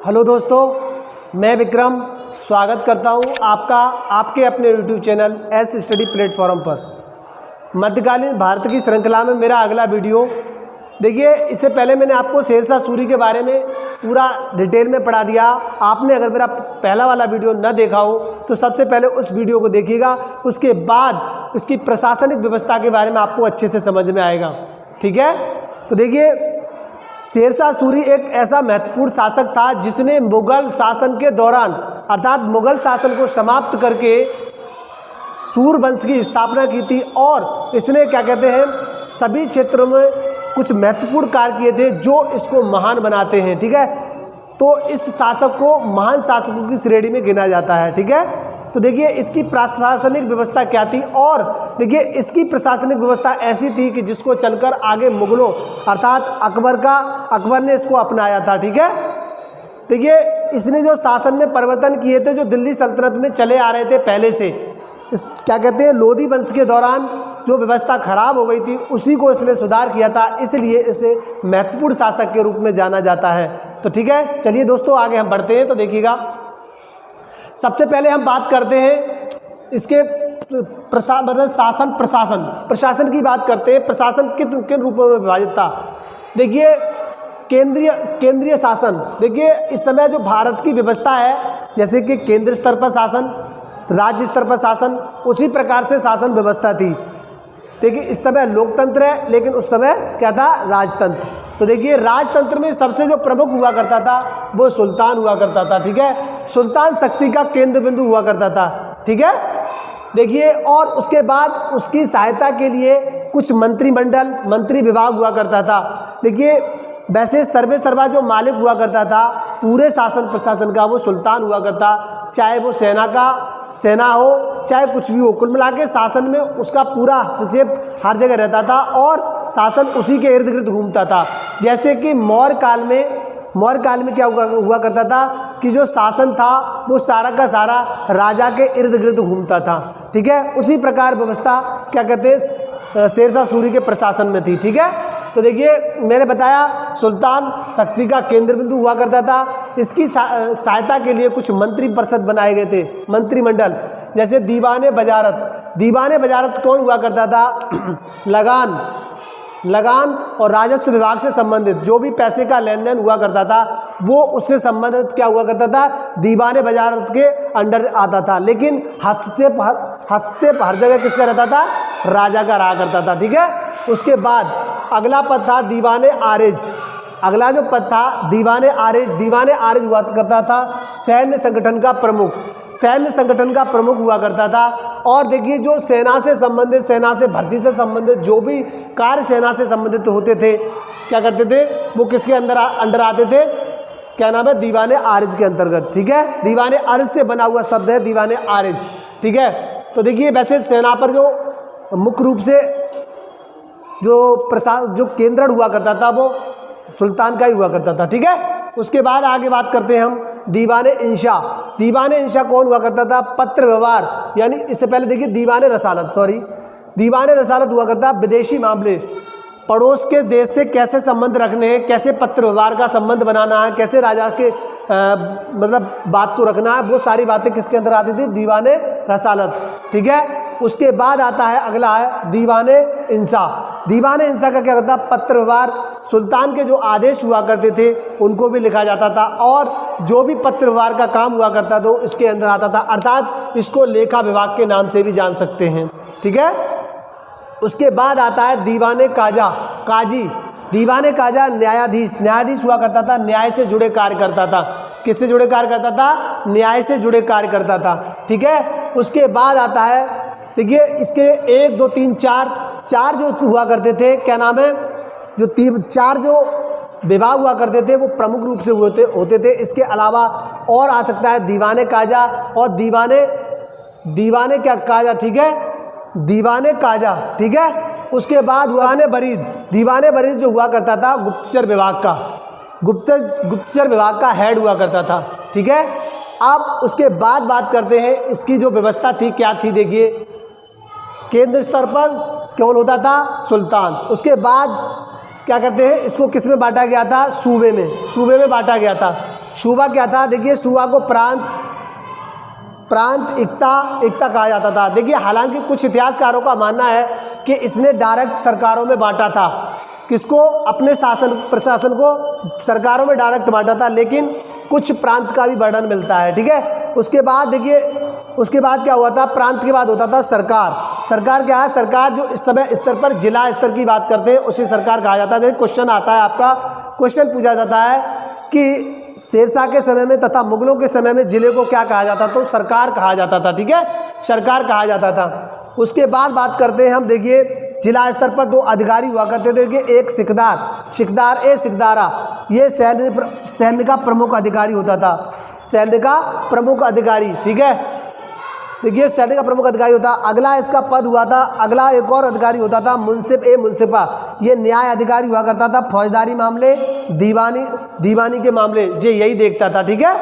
Hello दोस्तों, मैं विक्रम स्वागत करता हूं आपका आपके अपने YouTube channel S study platform पर। मध्यकालीन भारत की श्रृंखला में मेरा अगला वीडियो देखिए। इससे पहले मैंने आपको शेरशाह सूरी के बारे में पूरा डिटेल में पढ़ा दिया। आपने अगर मेरा पहला वाला वीडियो न देखा हो तो सबसे पहले उस वीडियो को देखिएगा, उसके बाद इसकी प्रशासनिक व्यवस्था के बारे में आपको अच्छे से समझ में आएगा। ठीक है, तो देखिए, शेरशाह सूरी एक ऐसा महत्वपूर्ण शासक था जिसने मुगल शासन के दौरान अर्थात मुगल शासन को समाप्त करके सूर वंश की स्थापना की थी और इसने क्या कहते हैं सभी क्षेत्रों में कुछ महत्वपूर्ण कार्य किए थे जो इसको महान बनाते हैं। ठीक है, तो इस शासक को महान शासकों की श्रेणी में गिना जाता है। ठीक है, तो देखिए इसकी प्रशासनिक व्यवस्था क्या थी और देखिए इसकी प्रशासनिक व्यवस्था ऐसी थी कि जिसको चलकर आगे मुगलों अर्थात अकबर ने इसको अपनाया था। ठीक है, देखिए इसने जो शासन में परिवर्तन किए थे जो दिल्ली सल्तनत में चले आ रहे थे पहले से, इस क्या कहते हैं लोधी वंश के दौरान जो व्यवस्था खराब हो गई थी उसी को इसने सुधार किया था, इसलिए इसे महत्वपूर्ण शासक के रूप में जाना जाता है। तो ठीक है, चलिए दोस्तों आगे हम बढ़ते हैं। तो देखिएगा, सबसे पहले हम बात करते हैं इसके शासन प्रशासन की बात करते हैं। प्रशासन किन किन रूपों में विभाजित था। देखिए केंद्रीय शासन, देखिए इस समय जो भारत की व्यवस्था है जैसे कि केंद्र स्तर पर शासन, राज्य स्तर पर शासन, उसी प्रकार से शासन व्यवस्था थी। देखिए इस समय लोकतंत्र है लेकिन उस समय क्या था, राजतंत्र। तो देखिए राजतंत्र में सबसे जो प्रमुख हुआ करता था वो सुल्तान हुआ करता था। ठीक है, सुल्तान शक्ति का केंद्र बिंदु हुआ करता था। ठीक है, देखिए और उसके बाद उसकी सहायता के लिए कुछ मंत्रिमंडल मंत्री विभाग हुआ करता था। देखिए वैसे सर्वे सर्वा जो मालिक हुआ करता था पूरे शासन प्रशासन का वो सुल्तान हुआ करता, चाहे वो सेना हो चाहे कुछ भी हो, कुल मिला के शासन में उसका पूरा हस्तक्षेप हर जगह रहता था और शासन उसी के इर्द गिर्द घूमता था। जैसे कि मौर्य काल में क्या हुआ करता था कि जो शासन था वो सारा का सारा राजा के इर्द गिर्द घूमता था। ठीक है, उसी प्रकार व्यवस्था क्या कहते हैं शेरशाह सूरी के प्रशासन में थी। ठीक है, तो देखिए मैंने बताया सुल्तान शक्ति का केंद्र बिंदु हुआ करता था। इसकी सहायता के लिए कुछ मंत्री परिषद बनाए गए थे, मंत्रिमंडल, जैसे दीवाने बजारत कौन हुआ करता था, लगान और राजस्व विभाग से संबंधित जो भी पैसे का लेन देन हुआ करता था वो उससे संबंधित क्या हुआ करता था, दीवाने बजारत के अंडर आता था। लेकिन हस्तक्षेप हर जगह किसका रहता था, राजा का रहा करता था। ठीक है, उसके बाद अगला पद था दीवाने आरिज। अगला जो पद था दीवाने आरिज हुआ करता था सैन्य संगठन का प्रमुख हुआ करता था। और देखिए जो सेना से भर्ती से संबंधित जो भी कार्य सेना से संबंधित होते थे क्या करते थे वो किसके अंदर आते थे, क्या नाम है, दीवाने आरिज के अंतर्गत। ठीक है, दीवाने आरिज से बना हुआ शब्द है दीवाने आरिज। ठीक है, तो देखिए वैसे सेना पर जो मुख्य रूप से जो केंद्र हुआ करता था वो सुल्तान का ही हुआ करता था। ठीक है, उसके बाद आगे बात करते हैं हम दीवाने इंशा कौन हुआ करता था, पत्र व्यवहार, यानी इससे पहले देखिए दीवाने रसालत हुआ करता, विदेशी मामले, पड़ोस के देश से कैसे संबंध रखने हैं, कैसे पत्र व्यवहार का संबंध बनाना है, कैसे राजा के मतलब बात को रखना है, वो सारी बातें किसके अंदर आती थी, दीवाने रसालत। ठीक है, उसके बाद आता है अगला है दीवाने इंसा का क्या करता, पत्र व्यवहार, सुल्तान के जो आदेश हुआ करते थे उनको भी लिखा जाता था और जो भी पत्र व्यवहार का काम हुआ करता था इसके अंदर आता था, अर्थात इसको लेखा विभाग के नाम से भी जान सकते हैं। ठीक है, उसके बाद आता है दीवाने काजी न्यायाधीश हुआ करता था, न्याय से जुड़े कार्य करता था। किससे जुड़े कार्य करता था, न्याय से जुड़े कार्य करता था। ठीक है, उसके बाद आता है देखिए इसके 1 2 3 4 जो हुआ करते थे, क्या नाम है, जो 4 जो विभाग हुआ करते थे वो प्रमुख रूप से होते थे। इसके अलावा और आ सकता है दीवाने काजा और दीवाने क्या काजा। ठीक है, दीवाने काजा। ठीक है, उसके बाद दीवाने बरीद जो हुआ करता था गुप्तचर विभाग का हेड हुआ करता था। ठीक है, अब उसके बाद बात करते हैं इसकी जो व्यवस्था थी क्या थी। देखिए केंद्र स्तर पर कौन होता था, सुल्तान। उसके बाद क्या करते हैं, इसको किस में बांटा गया था, सूबे में बांटा गया था। सूबा क्या था? देखिए सूबा को प्रांत एकता कहा जाता था। देखिए हालांकि कुछ इतिहासकारों का मानना है कि इसने डायरेक्ट सरकारों में बांटा था। किसको? अपने प्रशासन को सरकारों में डायरेक्ट बांटा था, लेकिन कुछ प्रांत का भी वर्णन मिलता है। ठीक है, उसके बाद देखिए उसके बाद क्या हुआ था? प्रांत के बाद होता था सरकार। सरकार क्या है? सरकार जो इस समय स्तर पर जिला स्तर की बात करते हैं उसे सरकार कहा जाता है। देखिए क्वेश्चन आता है, आपका क्वेश्चन पूछा जाता है कि शेरशाह के समय में तथा मुगलों के समय में जिले को क्या कहा जाता? तो सरकार कहा जाता था। ठीक है, सरकार कहा जाता था। उसके बाद बात करते हैं हम, देखिए जिला स्तर पर 2 अधिकारी हुआ करते थे। देखिए एक सिकदारा, ये सैन्य का प्रमुख अधिकारी होता था, सैन्य का प्रमुख अधिकारी। ठीक है, देखिए सैन्य का प्रमुख अधिकारी होता। अगला इसका पद हुआ था, अगला एक और अधिकारी होता था मुंसिफा, ये न्याय अधिकारी हुआ करता था। फौजदारी मामले, दीवानी के मामले ये यही देखता था। ठीक है,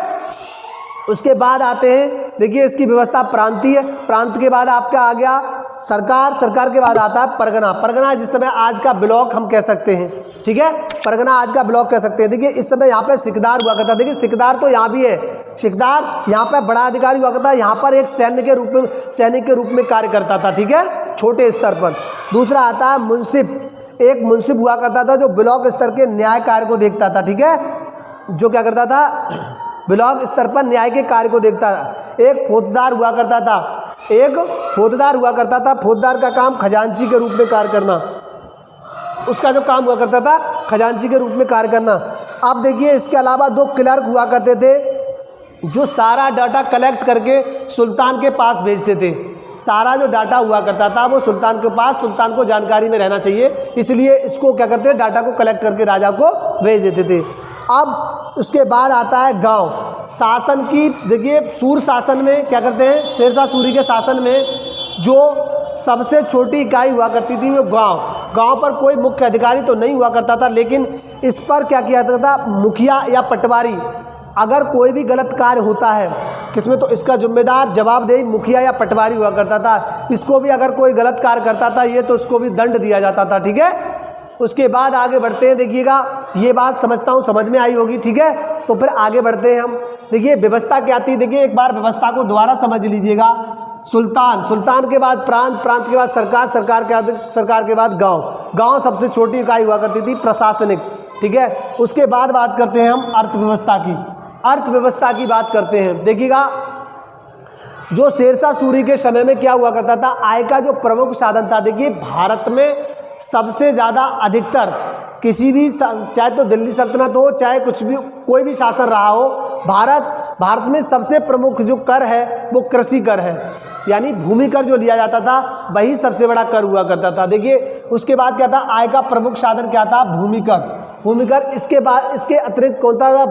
उसके बाद आते हैं, देखिए इसकी व्यवस्था प्रांतीय, प्रांत के बाद आपका आ गया सरकार के बाद आता है परगना जिस समय आज का ब्लॉक हम कह सकते हैं। ठीक है, परगना आज का ब्लॉक कह सकते हैं। देखिए इस समय यहाँ पे सिकदार हुआ करता। देखिए सिकदार तो यहाँ भी है, सिकदार यहाँ पे बड़ा अधिकारी हुआ करता है, यहाँ पर एक सैनिक के रूप में कार्य करता था। ठीक है, छोटे स्तर पर। दूसरा आता है मुंसिफ, एक मुंसिफ हुआ करता था जो ब्लॉक स्तर के न्याय कार्य को देखता था। ठीक है, जो क्या करता था? ब्लॉक स्तर पर न्याय के कार्य को देखता था। एक फौजदार हुआ करता था, फौजदार का काम खजांची के रूप में कार्य करना, उसका जो काम हुआ करता था खजांची के रूप में कार्य करना। अब देखिए इसके अलावा 2 क्लर्क हुआ करते थे जो सारा डाटा कलेक्ट करके सुल्तान के पास भेजते थे। सारा जो डाटा हुआ करता था वो सुल्तान के पास, सुल्तान को जानकारी में रहना चाहिए, इसलिए इसको क्या करते हैं? डाटा को कलेक्ट करके राजा को भेज देते थे। अब उसके बाद आता है गांव शासन की। देखिए सूर शासन में क्या करते हैं? शेरशाह सूरी के शासन में जो सबसे छोटी इकाई हुआ करती थी वो गांव पर कोई मुख्य अधिकारी तो नहीं हुआ करता था, लेकिन इस पर क्या किया जाता था? मुखिया या पटवारी, अगर कोई भी गलत कार्य होता है किसमें, तो इसका जिम्मेदार जवाबदेही मुखिया या पटवारी हुआ करता था। इसको भी अगर कोई गलत कार्य करता था ये तो उसको भी दंड दिया जाता था। ठीक है, उसके बाद आगे बढ़ते हैं। देखिएगा ये बात समझता हूँ समझ में आई होगी। ठीक है, तो फिर आगे बढ़ते हैं हम। देखिए व्यवस्था क्या थी? देखिए एक बार व्यवस्था को दोबारा समझ लीजिएगा। सुल्तान के बाद प्रांत के बाद सरकार के बाद गांव सबसे छोटी इकाई हुआ करती थी प्रशासनिक। ठीक है, उसके बाद बात करते हैं हम अर्थव्यवस्था की बात करते हैं। देखिएगा जो शेरशाह सूरी के समय में क्या हुआ करता था? आय का जो प्रमुख साधन था। देखिए भारत में सबसे ज़्यादा अधिकतर किसी भी, चाहे तो दिल्ली सल्तनत हो चाहे कोई भी शासन रहा हो, भारत में सबसे प्रमुख जो कर है वो कृषि कर है, यानी भूमि कर जो लिया जाता था वही सबसे बड़ा कर हुआ करता था। देखिए उसके बाद क्या था? आय का प्रमुख साधन क्या था? भूमि कर। इसके बाद इसके अतिरिक्त कौन था?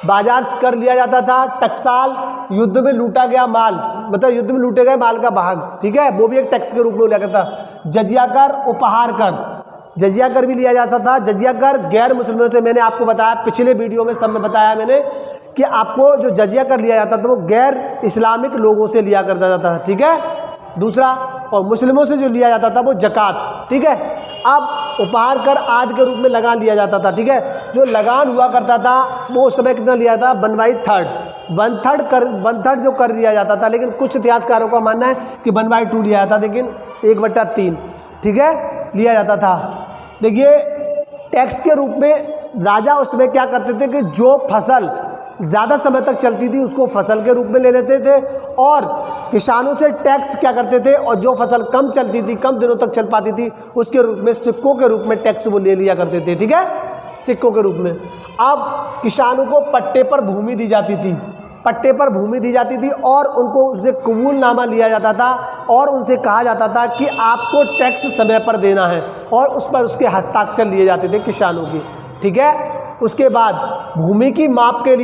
बाजार कर लिया जाता था। टकसाल, युद्ध में लूटा गया माल, मतलब युद्ध में लूटे गए माल का भाग। ठीक है, वो भी एक टैक्स के रूप में लिया करता। जजिया कर, उपहार कर, जजिया कर भी लिया जाता था। जजिया कर गैर मुस्लिमों से, मैंने आपको बताया पिछले वीडियो में, सब में बताया मैंने कि आपको जो जजिया कर लिया जाता था वो गैर इस्लामिक लोगों से लिया करता था। ठीक है, दूसरा, और मुस्लिमों से जो लिया जाता था वो जकात। ठीक है, अब उपहार कर आदि के रूप में लगान लिया जाता था। ठीक है, जो लगान हुआ करता था वो उस समय कितना लिया था? 1/3 जो कर लिया जाता था, लेकिन कुछ इतिहासकारों का मानना है कि 1/2 लिया जाता, लेकिन 1/3 ठीक है लिया जाता था। देखिए टैक्स के रूप में राजा उसमें क्या करते थे कि जो फसल ज़्यादा समय तक चलती थी उसको फसल के रूप में ले लेते थे, और किसानों से टैक्स क्या करते थे, और जो फसल कम चलती थी, कम दिनों तक चल पाती थी, उसके रूप में सिक्कों के रूप में टैक्स वो ले लिया करते थे। ठीक है, सिक्कों के रूप में। अब किसानों को पट्टे पर भूमि दी जाती थी, और उनको उससे कबूलनामा लिया जाता था, और उनसे कहा जाता था कि आपको टैक्स समय पर देना है, और उस पर उसके हस्ताक्षर लिए जाते थे किसानों की। ठीक है, उसके बाद भूमि के माप के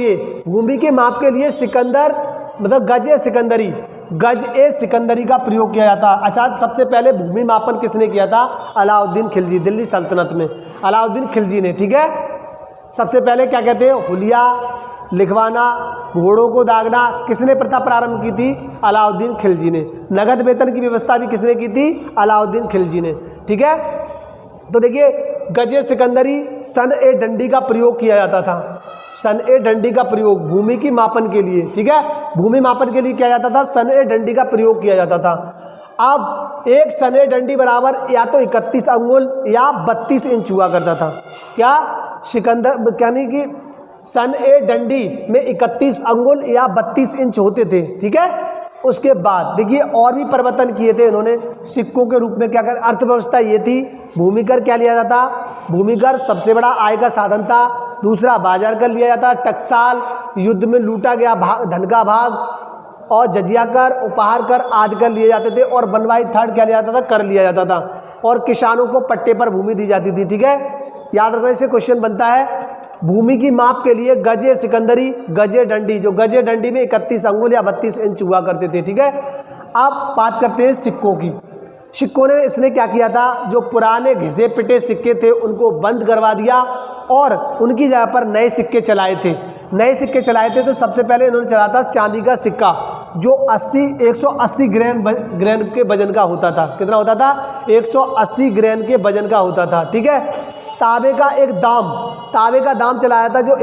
लिए सिकंदर, मतलब गज ए सिकंदरी का प्रयोग किया जाता। अच्छा, सबसे पहले भूमि मापन किसने किया था? अलाउद्दीन खिलजी, दिल्ली सल्तनत में अलाउद्दीन खिलजी ने। ठीक है, सबसे पहले क्या कहते हैं, हुलिया लिखवाना, घोड़ों को दागना, किसने प्रथा प्रारंभ की थी? अलाउद्दीन खिलजी ने। नगद वेतन की व्यवस्था भी किसने की थी? अलाउद्दीन खिलजी ने। ठीक है, तो देखिए गजे सिकंदरी सन ए डंडी का प्रयोग किया जाता था। सन ए डंडी का प्रयोग भूमि की मापन के लिए, ठीक है, भूमि मापन के लिए किया जाता था, सन ए डंडी का प्रयोग किया जाता था। अब एक सन ए डंडी बराबर या तो 31 अंगुल या 32 इंच हुआ करता था। क्या सिकंदर यानी कि सन ए डंडी में 31 अंगुल या 32 इंच होते थे, ठीक है। उसके बाद देखिए और भी परिवर्तन किए थे इन्होंने सिक्कों के रूप में। क्या कर अर्थव्यवस्था ये थी, भूमिकर क्या लिया जाता, भूमिकर सबसे बड़ा आय का साधन था। दूसरा बाजार कर लिया जाता, टकसाल युद्ध में लूटा गया धन का भाग, और जजिया कर, उपहार कर आदि कर लिए जाते थे। और बनवाई थर्ड क्या लिया जाता था, कर लिया जाता था। और किसानों को पट्टे पर भूमि दी जाती थी, ठीक है। याद रखने से क्वेश्चन बनता है भूमि की माप के लिए गजे सिकंदरी, गजे डंडी, जो गजे डंडी में 31 अंगुल या 32 इंच हुआ करते थे, ठीक है। अब बात करते हैं सिक्कों की। सिक्कों ने इसने क्या किया था, जो पुराने घिसे पिटे सिक्के थे उनको बंद करवा दिया और उनकी जगह पर नए सिक्के चलाए थे। नए सिक्के चलाए थे तो सबसे पहले इन्होंने चलाया था चांदी का सिक्का, जो 180 ग्राम के वजन का होता था। कितना होता था, 180 ग्राम के वजन का होता था, ठीक है। तांबे का एक दाम, तांबे का दाम चलाया था जो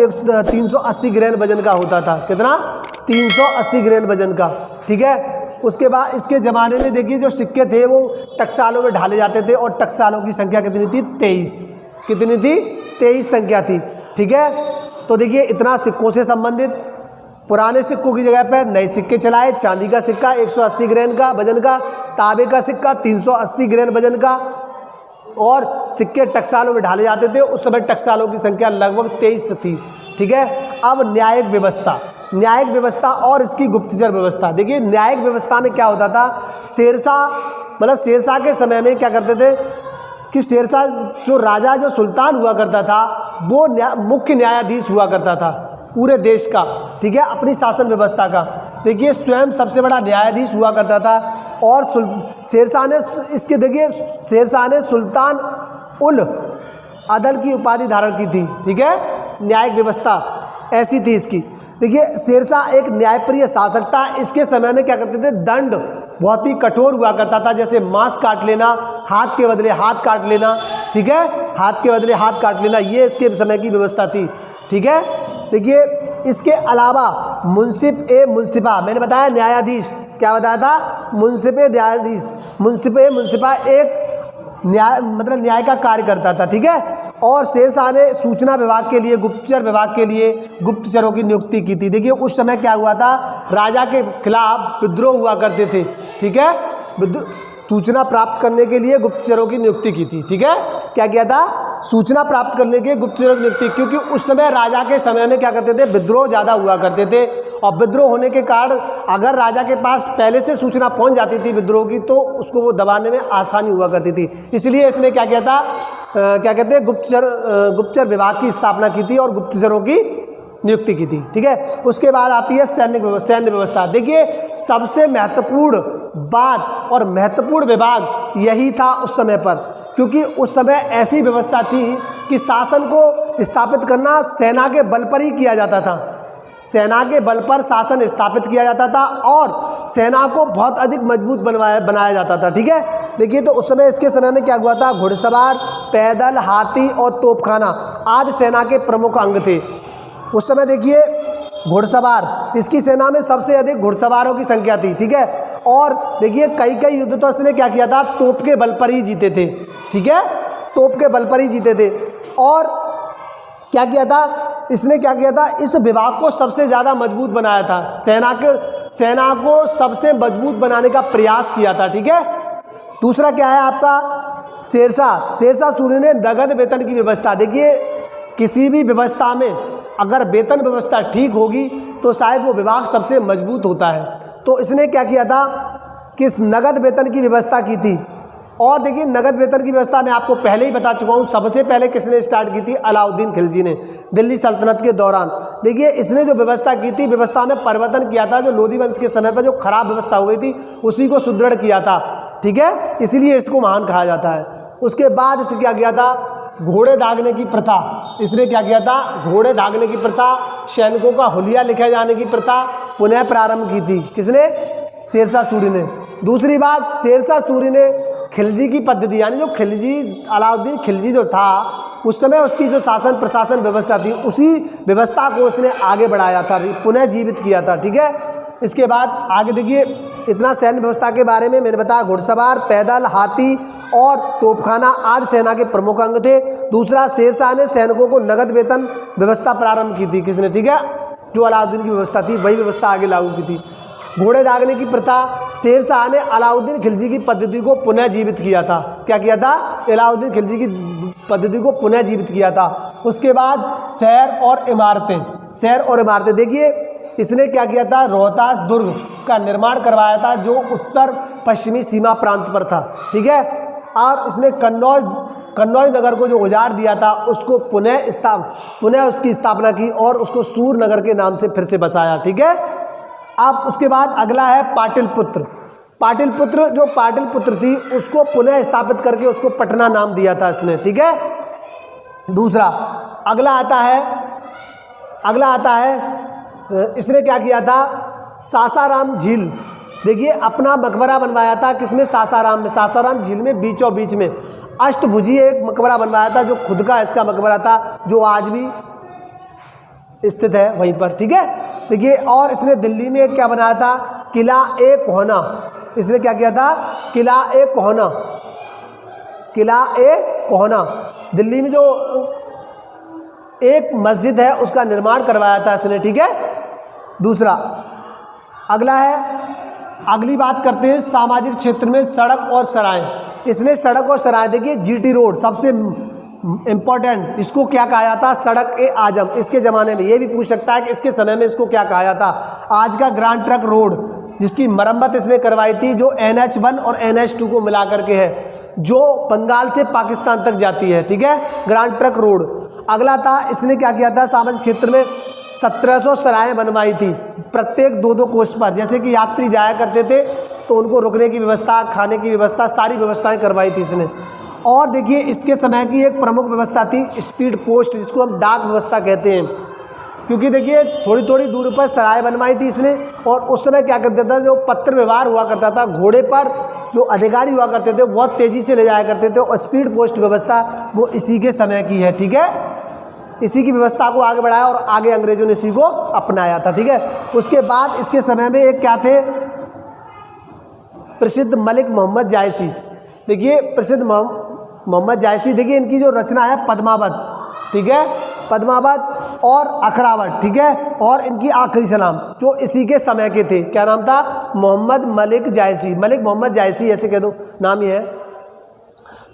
380 ग्राम वजन का होता था। कितना, 380 ग्राम वजन का, ठीक है। उसके बाद इसके ज़माने में देखिए जो सिक्के थे वो टकसालों में ढाले जाते थे और टकसालों की संख्या कितनी थी, 23। कितनी थी, 23 संख्या थी, ठीक है। तो देखिए इतना सिक्कों से संबंधित। पुराने सिक्कों की जगह पर नए सिक्के चलाए, चांदी का सिक्का 180 ग्राम का वजन का, तांबे का सिक्का 380 ग्राम वजन का, और सिक्के टकसालों में ढाले जाते थे। उस समय टकसालों की संख्या लगभग 23 थी, ठीक है। अब न्यायिक व्यवस्था, न्यायिक व्यवस्था और इसकी गुप्तचर व्यवस्था। देखिए न्यायिक व्यवस्था में क्या होता था, शेरशाह मतलब शेरशाह के समय में क्या करते थे कि शेरशाह जो राजा जो सुल्तान हुआ करता था वो मुख्य न्यायाधीश हुआ करता था पूरे देश का, ठीक है, अपनी शासन व्यवस्था का। देखिए स्वयं सबसे बड़ा न्यायाधीश हुआ करता था। और शेरशाह ने इसके देखिए शेरशाह ने सुल्तान उल अदल की उपाधि धारण की थी, ठीक है। न्यायिक व्यवस्था ऐसी थी इसकी। देखिए शेरशाह एक न्यायप्रिय शासक था। इसके समय में क्या करते थे, दंड बहुत ही कठोर हुआ करता था, जैसे मांस काट लेना, हाथ के बदले हाथ काट लेना, ठीक है, हाथ के बदले हाथ काट लेना, ये इसके समय की व्यवस्था थी, ठीक है। देखिए इसके अलावा मुंसिफ ए मुंसिफा, मैंने बताया न्यायाधीश, क्या बताया था, मुंसिफ ए न्यायाधीश, मुंसिफ ए मुंसिफा एक न्याय मतलब न्याय का कार्य करता था, ठीक है। और शेरशाह ने सूचना विभाग के लिए, गुप्तचर विभाग के लिए गुप्तचरों की नियुक्ति की थी। देखिए उस समय क्या हुआ था, राजा के खिलाफ विद्रोह हुआ करते थे, ठीक है। सूचना प्राप्त करने के लिए गुप्तचरों की नियुक्ति की थी, ठीक है। क्या किया था, सूचना प्राप्त करने के गुप्तचरों की नियुक्ति, क्योंकि उस समय राजा के समय में क्या करते थे, विद्रोह ज़्यादा हुआ करते थे। और विद्रोह होने के कारण अगर राजा के पास पहले से सूचना पहुंच जाती थी विद्रोह की, तो उसको वो दबाने में आसानी हुआ करती थी। इसलिए इसने क्या किया था, क्या कहते हैं, गुप्तचर विभाग की स्थापना की थी और गुप्तचरों की नियुक्ति की थी, ठीक है। उसके बाद आती है सैन्य व्यवस्था। देखिए सबसे महत्वपूर्ण बात और महत्वपूर्ण विभाग यही था उस समय पर, क्योंकि उस समय ऐसी व्यवस्था थी कि शासन को स्थापित करना सेना के बल पर ही किया जाता था। सेना के बल पर शासन स्थापित किया जाता था और सेना को बहुत अधिक मजबूत बनाया जाता था, ठीक है। देखिए तो उस समय इसके समय में क्या हुआ था, घुड़सवार, पैदल, हाथी और तोपखाना आदि सेना के प्रमुख अंग थे उस समय। देखिए घुड़सवार, इसकी सेना में सबसे अधिक घुड़सवारों की संख्या थी, ठीक है। और देखिए कई युद्ध तो इसने क्या किया था, तोप के बल पर ही जीते थे, ठीक है, तोप के बल पर ही जीते थे। और क्या किया था, इसने क्या किया था, इस विभाग को सबसे ज़्यादा मजबूत बनाया था, सेना को सबसे मजबूत बनाने का प्रयास किया था, ठीक है। दूसरा क्या है आपका, शेरशाह सूरी ने नगद वेतन की व्यवस्था। देखिए किसी भी व्यवस्था में अगर वेतन व्यवस्था ठीक होगी तो शायद वो विभाग सबसे मजबूत होता है। तो इसने क्या किया था कि नगद वेतन की व्यवस्था की थी। और देखिए नगद वेतन की व्यवस्था मैं आपको पहले ही बता चुका हूँ, सबसे पहले किसने स्टार्ट की थी, अलाउद्दीन खिलजी ने दिल्ली सल्तनत के दौरान। देखिए इसने जो व्यवस्था की थी, व्यवस्था में परिवर्तन किया था, जो लोधी वंश के समय पर जो खराब व्यवस्था हो गई थी उसी को सुदृढ़ किया था, ठीक है, इसीलिए इसको महान कहा जाता है। उसके बाद इसने क्या किया था, घोड़े दागने की प्रथा, इसने क्या किया था, घोड़े दागने की प्रथा, सैनिकों का हुलिया लिखे जाने की प्रथा पुनः प्रारंभ की थी, किसने, शेरशाह सूरी ने। दूसरी बात, शेरशाह सूरी ने खिलजी की पद्धति, यानी जो खिलजी, अलाउद्दीन खिलजी जो था उस समय उसकी जो शासन प्रशासन व्यवस्था थी उसी व्यवस्था को उसने आगे बढ़ाया था, पुनः जीवित किया था। ठीक है, इसके बाद आगे देखिए, इतना सैन्य व्यवस्था के बारे में मैंने बताया। घुड़सवार, पैदल, हाथी और तोपखाना आदि सेना के प्रमुख अंग थे। दूसरा, शेरशाह ने सैनिकों को नगद वेतन व्यवस्था प्रारंभ की थी। किसने? ठीक है, जो अलाउद्दीन की व्यवस्था थी वही व्यवस्था आगे लागू की थी। घोड़े दागने की प्रथा, शेरशाह ने अलाउद्दीन खिलजी की पद्धति को पुनः जीवित किया था। क्या किया था? अलाउद्दीन खिलजी की पद्धति को पुनः जीवित किया था। उसके बाद शहर और इमारतें, शहर और इमारतें देखिए, इसने क्या किया था? रोहतास दुर्ग का निर्माण करवाया था जो उत्तर पश्चिमी सीमा प्रांत पर था। ठीक है, और इसने कन्नौज नगर को जो उजाड़ दिया था उसको पुनः उसकी स्थापना की और उसको सूर नगर के नाम से फिर से बसाया। ठीक है, अब उसके बाद अगला है पाटलिपुत्र। पाटलिपुत्र, जो पाटलिपुत्र थी उसको पुनः स्थापित करके उसको पटना नाम दिया था इसने। ठीक है, दूसरा अगला आता है इसने क्या किया था? सासाराम झील, देखिए अपना मकबरा बनवाया था। किसमें? सासाराम में। सासाराम झील में बीचों बीच में अष्टभुजी एक मकबरा बनवाया था जो खुद का इसका मकबरा था, जो आज भी स्थित है वहीं पर। ठीक है, देखिए, और इसने दिल्ली में क्या बनाया था? किला-ए-कोहना। इसने क्या किया था? किला-ए-कोहना। किला-ए-कोहना दिल्ली में जो एक मस्जिद है उसका निर्माण करवाया था इसने। ठीक है, दूसरा अगला है, अगली बात करते हैं सामाजिक क्षेत्र में सड़क और सराय। इसने सड़क और सराय, देखिए जीटी रोड सबसे इम्पॉर्टेंट, इसको क्या कहा जाता? सड़क-ए-आजम। इसके ज़माने में ये भी पूछ सकता है कि इसके समय में इसको क्या कहा जाता? आज का ग्रांड ट्रक रोड, जिसकी मरम्मत इसने करवाई थी, जो NH1 और NH2 को मिला करके है, जो बंगाल से पाकिस्तान तक जाती है। ठीक है, ग्रांड ट्रक रोड। अगला था, इसने क्या किया था? सामाजिक क्षेत्र में 1700 सरायें बनवाई थी, प्रत्येक 2-2 कोस पर। जैसे कि यात्री जाया करते थे तो उनको रुकने की व्यवस्था, खाने की व्यवस्था, सारी व्यवस्थाएं करवाई थी इसने। और देखिए, इसके समय की एक प्रमुख व्यवस्था थी स्पीड पोस्ट, जिसको हम डाक व्यवस्था कहते हैं। क्योंकि देखिए थोड़ी थोड़ी दूर पर सराय बनवाई थी इसने, और उस समय क्या करता था? जो पत्र व्यवहार हुआ करता था, घोड़े पर जो अधिकारी हुआ करते थे बहुत तेज़ी से ले जाया करते थे, और स्पीड पोस्ट व्यवस्था वो इसी के समय की है। ठीक है, इसी की व्यवस्था को आगे बढ़ाया और आगे अंग्रेजों ने इसी को अपनाया था। ठीक है, उसके बाद इसके समय में एक क्या थे? प्रसिद्ध मलिक मोहम्मद जायसी। देखिए प्रसिद्ध मोहम्मद जायसी, देखिए इनकी जो रचना है पद्मावत। ठीक है, पद्मावत और अखरावट। ठीक है, और इनकी आखिरी सलाम, जो इसी के समय के थे। क्या नाम था? मोहम्मद मलिक जायसी, मलिक मोहम्मद जायसी ऐसे कह दो, नाम ही है।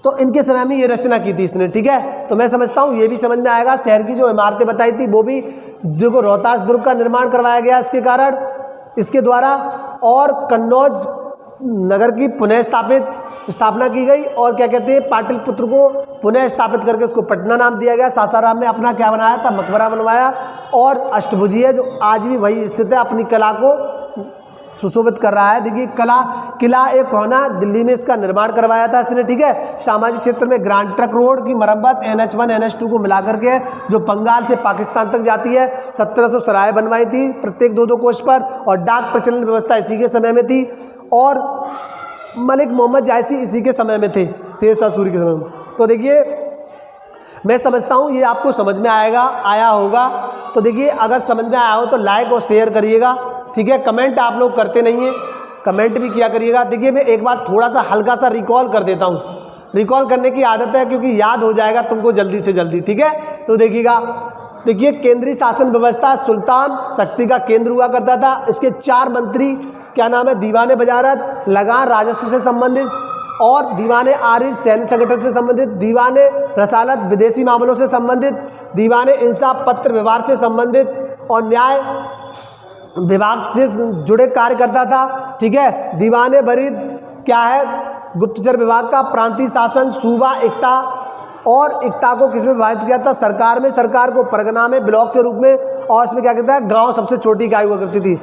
तो इनके समय में ये रचना की थी इसने। ठीक है, तो मैं समझता हूँ ये भी समझ में आएगा। शहर की जो इमारतें बताई थी वो भी, देखो रोहतास दुर्ग का निर्माण करवाया गया इसके कारण, इसके द्वारा, और कन्नौज नगर की पुनः स्थापना की गई, और क्या कहते हैं, पाटलिपुत्र को पुनः स्थापित करके उसको पटना नाम दिया गया। सासाराम में अपना क्या बनाया था? मकबरा बनवाया, और अष्टभुजी है जो आज भी वही स्थित है, अपनी कला को सुशोभित कर रहा है। देखिए किला-ए-कोहना दिल्ली में इसका निर्माण करवाया था इसने। ठीक है, सामाजिक क्षेत्र में ग्रांड ट्रक रोड की मरम्मत NH1 NH2 को मिलाकर के जो बंगाल से पाकिस्तान तक जाती है, 1700 सराय बनवाई थी प्रत्येक 2-2 कोस पर, और डाक प्रचलन व्यवस्था इसी के समय में थी, और मलिक मोहम्मद जायसी इसी के समय में थे, शेरशाह सूरी के समय में। तो देखिए मैं समझता हूँ ये आपको समझ में आया होगा। तो देखिए अगर समझ में आया हो तो लाइक और शेयर करिएगा। ठीक है, कमेंट आप लोग करते नहीं हैं, कमेंट भी किया करिएगा। देखिए मैं एक बार थोड़ा सा हल्का सा रिकॉल कर देता हूँ, रिकॉल करने की आदत है क्योंकि याद हो जाएगा तुमको जल्दी से जल्दी। ठीक है, तो देखिएगा, देखिए केंद्रीय शासन व्यवस्था सुल्तान शक्ति का केंद्र हुआ करता था। इसके 4 मंत्री, क्या नाम है? दीवाने वजारत, लगान राजस्व से संबंधित, और दीवाने आरिज सैन्य संगठन से संबंधित, दीवाने रसालत विदेशी मामलों से संबंधित, दीवाने इंसाफ पत्र व्यवहार से संबंधित, और न्याय विभाग से जुड़े कार्य करता था। ठीक है, दीवाने बरीद क्या है? गुप्तचर विभाग का। प्रांतीय शासन सूबा एकता, और एकता को किसमें विभाजित किया था? सरकार में। सरकार को परगना में, ब्लॉक के रूप में, और इसमें क्या कहता है? गांव सबसे छोटी इकाई हुआ करती थी।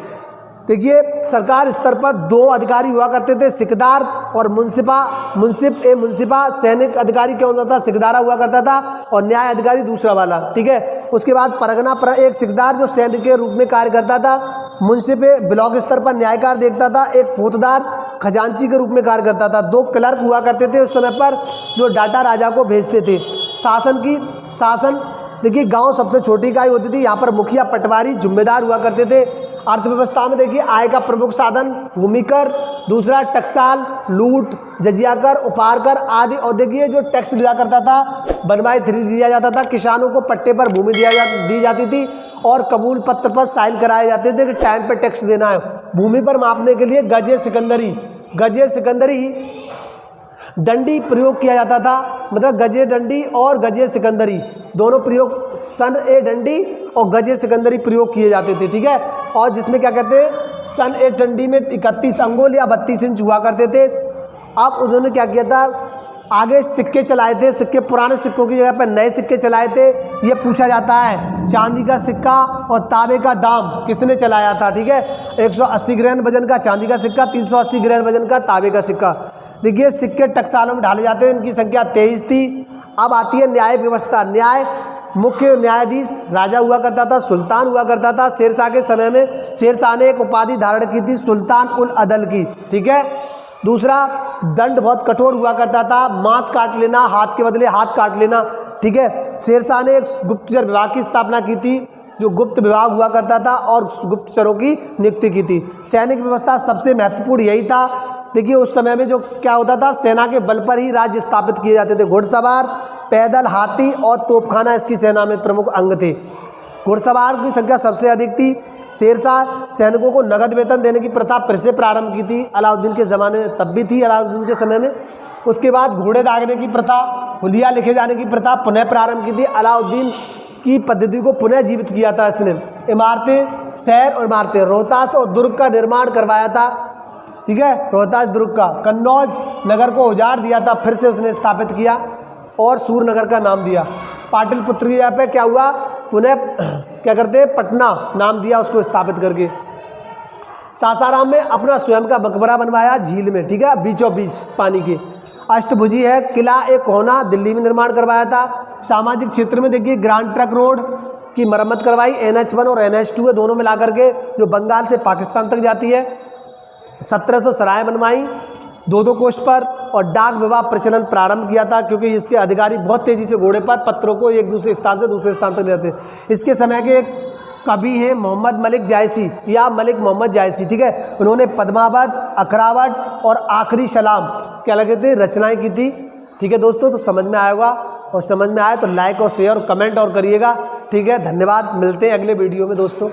देखिए सरकार स्तर पर 2 अधिकारी हुआ करते थे, सिकदार और मुंसिफा। सैनिक अधिकारी क्या होता था? सिकदारा हुआ करता था, और न्याय अधिकारी दूसरा वाला। ठीक है, उसके बाद परगना पर एक सिकदार जो सैनिक के रूप में कार्य करता था, मुंसिफे ब्लॉक स्तर पर न्यायकार देखता था, एक फौजदार खजांची के रूप में कार्य करता था, 2 क्लर्क हुआ करते थे उस समय पर जो डाटा राजा को भेजते थे। शासन की शासन, देखिए गांव सबसे छोटी इकाई होती थी। यहाँ पर मुखिया पटवारी जिम्मेदार हुआ करते थे। अर्थव्यवस्था में देखिए आय का प्रमुख साधन भूमि कर, दूसरा टकसाल, लूट, जजिया कर, उपहार कर आदि। और देखिए जो टैक्स लिया करता था, बनवाई थ्री दिया जाता था, किसानों को पट्टे पर भूमि दी जाती थी और कबूल पत्र पर साइन कराए जाते थे कि टाइम पे टैक्स देना है। भूमि पर मापने के लिए गजे सिकंदरी डंडी प्रयोग किया जाता था। मतलब गजे डंडी और गजे सिकंदरी दोनों प्रयोग, सन ए डंडी और गजे सिकंदरी प्रयोग किए जाते थे। ठीक है, और जिसमें क्या कहते हैं, सन ए डंडी में 31 अंगुल या 32 इंच हुआ करते थे। अब उन्होंने क्या किया था, आगे सिक्के चलाए थे। सिक्के, पुराने सिक्कों की जगह पर नए सिक्के चलाए थे। ये पूछा जाता है चांदी का सिक्का और तांबे का दाम किसने चलाया था। ठीक है, 180 ग्राम वजन का चांदी का सिक्का, 380 ग्राम वजन का तांबे का सिक्का। देखिए सिक्के टकसालों में ढाले जाते हैं, इनकी संख्या 23 थी। अब आती है न्याय व्यवस्था। न्याय, मुख्य न्यायाधीश राजा हुआ करता था, सुल्तान हुआ करता था। शेरशाह के समय में शेरशाह ने एक उपाधि धारण की थी, सुल्तान उल अदल की। ठीक है, दूसरा दंड बहुत कठोर हुआ करता था, मांस काट लेना, हाथ के बदले हाथ काट लेना। ठीक है, शेरशाह ने एक गुप्तचर विभाग की स्थापना की थी, जो गुप्त विभाग हुआ करता था और गुप्तचरों की नियुक्ति की थी। सैनिक व्यवस्था सबसे महत्वपूर्ण यही था। देखिए उस समय में जो क्या होता था, सेना के बल पर ही राज्य स्थापित किए जाते थे। घुड़सवार, पैदल, हाथी और तोपखाना इसकी सेना में प्रमुख अंग थे। घुड़सवार की संख्या सबसे अधिक थी। शेरशाह सैनिकों को नगद वेतन देने की प्रथा फिर से प्रारंभ की थी। अलाउद्दीन के ज़माने में तब भी थी, अलाउद्दीन के समय में। उसके बाद घोड़े दागने की प्रथा, हुलिया लिखे जाने की प्रथा पुनः प्रारंभ की थी। अलाउद्दीन की पद्धति को पुनः जीवित किया था इसने। इमारतें, शहर और इमारतें, रोहतास और दुर्ग का निर्माण करवाया था। ठीक है, रोहतास दुर्ग का। कन्नौज नगर को उजाड़ दिया था, फिर से उसने स्थापित किया और सूरनगर का नाम दिया। पाटलिपुत्र की जगह पे क्या हुआ, पुनः क्या करते हैं, पटना नाम दिया उसको स्थापित करके। सासाराम में अपना स्वयं का मकबरा बनवाया झील में। ठीक है, बीचों बीच पानी के। अष्टभुजी है किला एक कोना, दिल्ली में निर्माण करवाया था। सामाजिक क्षेत्र में देखिए ग्रांड ट्रक रोड की मरम्मत करवाई। NH1 और NH2 है, दोनों मिला करके, जो बंगाल से पाकिस्तान तक जाती है। 1700 सराय बनवाई 2-2 कोष पर। और डाक विभाग प्रचलन प्रारंभ किया था, क्योंकि इसके अधिकारी बहुत तेज़ी से घोड़े पर पत्रों को एक दूसरे स्थान से दूसरे स्थान तक ले जाते। इसके समय के एक कवि हैं मोहम्मद मलिक जायसी या मलिक मोहम्मद जायसी। ठीक है, उन्होंने पद्मावत, अखरावट और आखिरी सलाम क्या लगे थे रचनाएं की थी। ठीक है दोस्तों, तो समझ में आएगा, और समझ में आए तो लाइक और शेयर और कमेंट और करिएगा। ठीक है, धन्यवाद। मिलते हैं अगले वीडियो में दोस्तों।